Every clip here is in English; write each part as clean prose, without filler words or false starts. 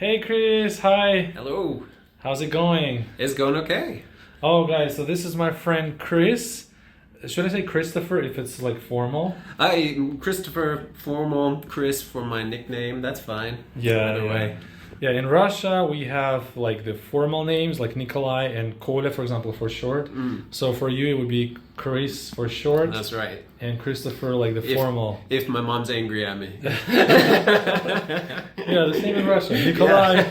Hey Chris, hi. Hello. How's it going? It's going okay. Oh guys, so this is my friend Chris. Should I say Christopher if it's like formal? Christopher, formal, Chris for my nickname. That's fine. Either way. Yeah, in Russia we have like the formal names like Nikolai and Koля, for example, for short. So for you it would be Chris for short. That's right. And Christopher like the formal. If my mom's angry at me. Yeah, the same in Russia. Nikolai.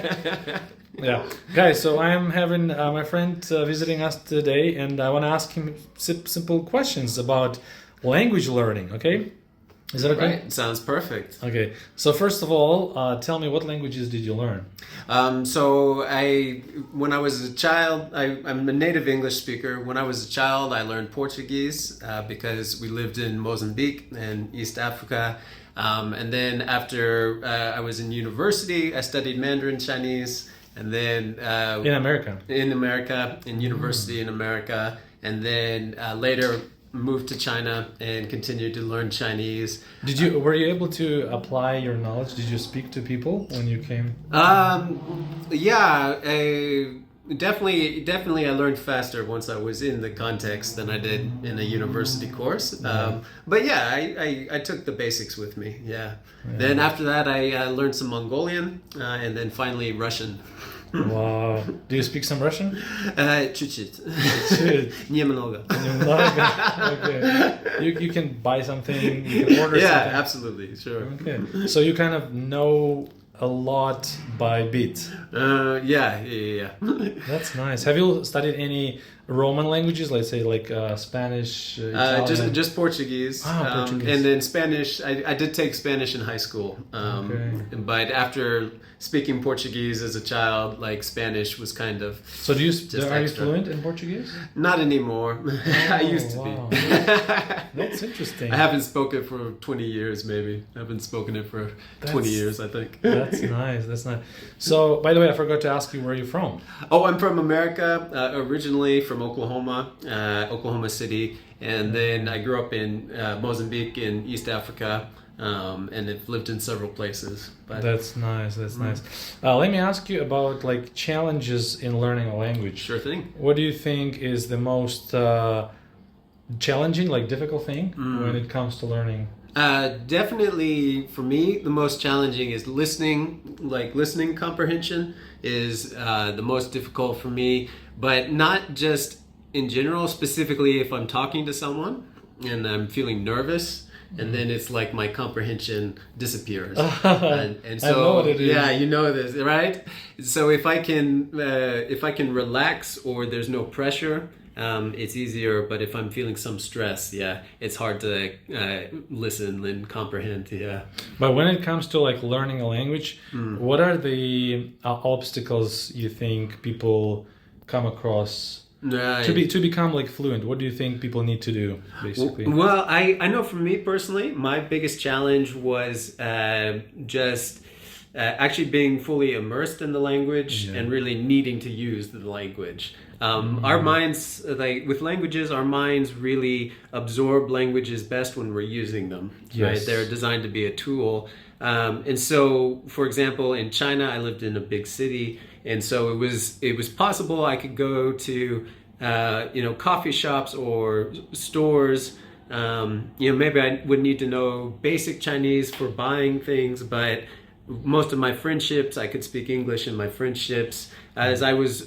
Yeah, guys. So I'm having my friend visiting us today, and I want to ask him simple questions about language learning. Okay, is that okay? Right. Sounds perfect. Okay. So first of all, tell me, what languages did you learn? When I was a child, I'm a native English speaker. When I was a child, I learned Portuguese because we lived in Mozambique and East Africa. And then after I was in university, I studied Mandarin Chinese. And then In America. In university in America, and then later moved to China and continued to learn Chinese. Were you able to apply your knowledge? Did you speak to people when you came? Yeah, definitely. I learned faster once I was in the context than I did in a university course. But yeah, I took the basics with me. Yeah. Then after that, I learned some Mongolian, and then finally Russian. Wow. Do you speak some Russian? Чуть-чуть. Немного. Okay. You can buy something, you can order something. Yeah, absolutely, sure. Okay. So you kind of know a lot by bit. Yeah. That's nice. Have you studied any Roman languages, let's say like Spanish, Italian? Just Portuguese. Portuguese. And then Spanish. I did take Spanish in high school. But after speaking Portuguese as a child, like Spanish was kind of. So are you fluent in Portuguese? Not anymore. I used to be. That's interesting. I haven't spoken it for 20 years, maybe. I haven't spoken it for 20 years, I think. That's nice. That's nice. So, by the way, I forgot to ask you, where are you from? Oh, I'm from America, originally from Oklahoma, Oklahoma City. And then I grew up in Mozambique in East Africa. And have lived in several places. But that's nice. Nice. Let me ask you about like challenges in learning a language. Sure thing. What do you think is the most challenging, like difficult thing when it comes to learning? Definitely for me, the most challenging is listening. Like listening comprehension is the most difficult for me, but not just in general. Specifically, if I'm talking to someone and I'm feeling nervous. And then it's like my comprehension disappears. And so, I know what it is. Yeah, you know this, right? So if I can relax or there's no pressure, it's easier. But if I'm feeling some stress, it's hard to listen and comprehend. Yeah. But when it comes to like learning a language, what are the obstacles you think people come across? Right. To become like fluent, what do you think people need to do, basically? Well, I know for me personally, my biggest challenge was just actually being fully immersed in the language and really needing to use the language. Our minds, like with languages, our minds really absorb languages best when we're using them. Yes. Right? They're designed to be a tool. And so, for example, in China, I lived in a big city. And so it was possible I could go to coffee shops or stores. Maybe I would need to know basic Chinese for buying things, but most of my friendships, I could speak English in my friendships. As I was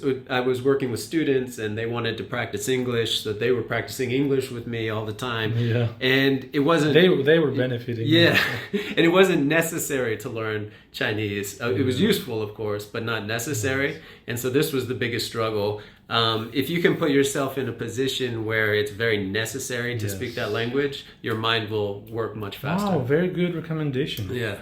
working with students and they wanted to practice English, so they were practicing English with me all the time. Yeah. And it wasn't. They were benefiting. Yeah, and it wasn't necessary to learn Chinese. It was useful, of course, but not necessary. Yes. And so this was the biggest struggle. If you can put yourself in a position where it's very necessary to speak that language, your mind will work much faster. Wow, very good recommendation. Yeah.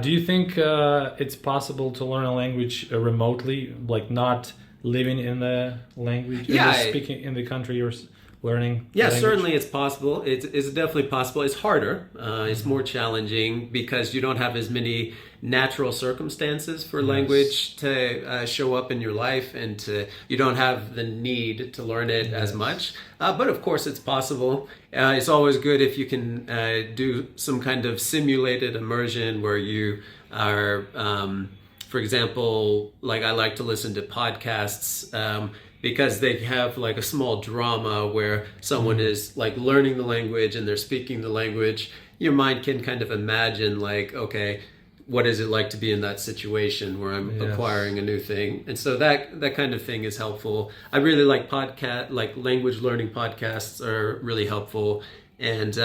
Do you think it's possible to learn a language remotely, like not living in the language, just speaking in the country you're learning? Yeah, certainly it's possible. It's definitely possible. It's harder. It's more challenging because you don't have as many natural circumstances for language to show up in your life, and you don't have the need to learn it as much. But of course, it's possible. It's always good if you can do some kind of simulated immersion where you are For example, like I like to listen to podcasts because they have like a small drama where someone is like learning the language and they're speaking the language. Your mind can kind of imagine like, okay, what is it like to be in that situation where I'm acquiring a new thing? And so that kind of thing is helpful. I really like language learning podcasts are really helpful. And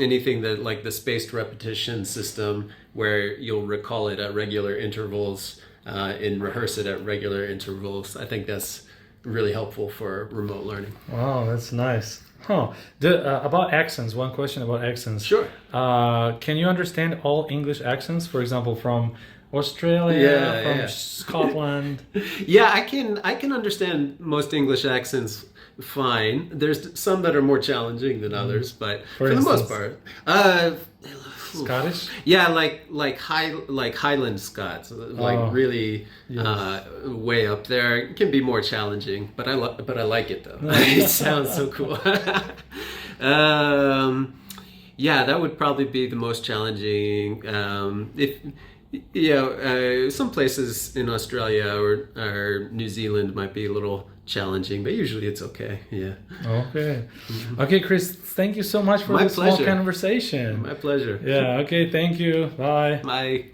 anything that like the spaced repetition system where you'll recall it at regular intervals and rehearse it at regular intervals. I think that's really helpful for remote learning. Wow, that's nice. Huh. About accents, one question about accents. Sure. Can you understand all English accents? For example, from Australia, from Scotland? Yeah, I can understand most English accents fine. There's some that are more challenging than others, but for the most part. Scottish? Yeah, like Highland Scots, really way up there. It can be more challenging, but I like it though. It sounds so cool. Yeah, that would probably be the most challenging. Some places in Australia or New Zealand might be a little challenging, but usually it's okay. Yeah. Okay. Okay, Chris, thank you so much for this small conversation. My pleasure. Yeah, okay, thank you. Bye. Bye.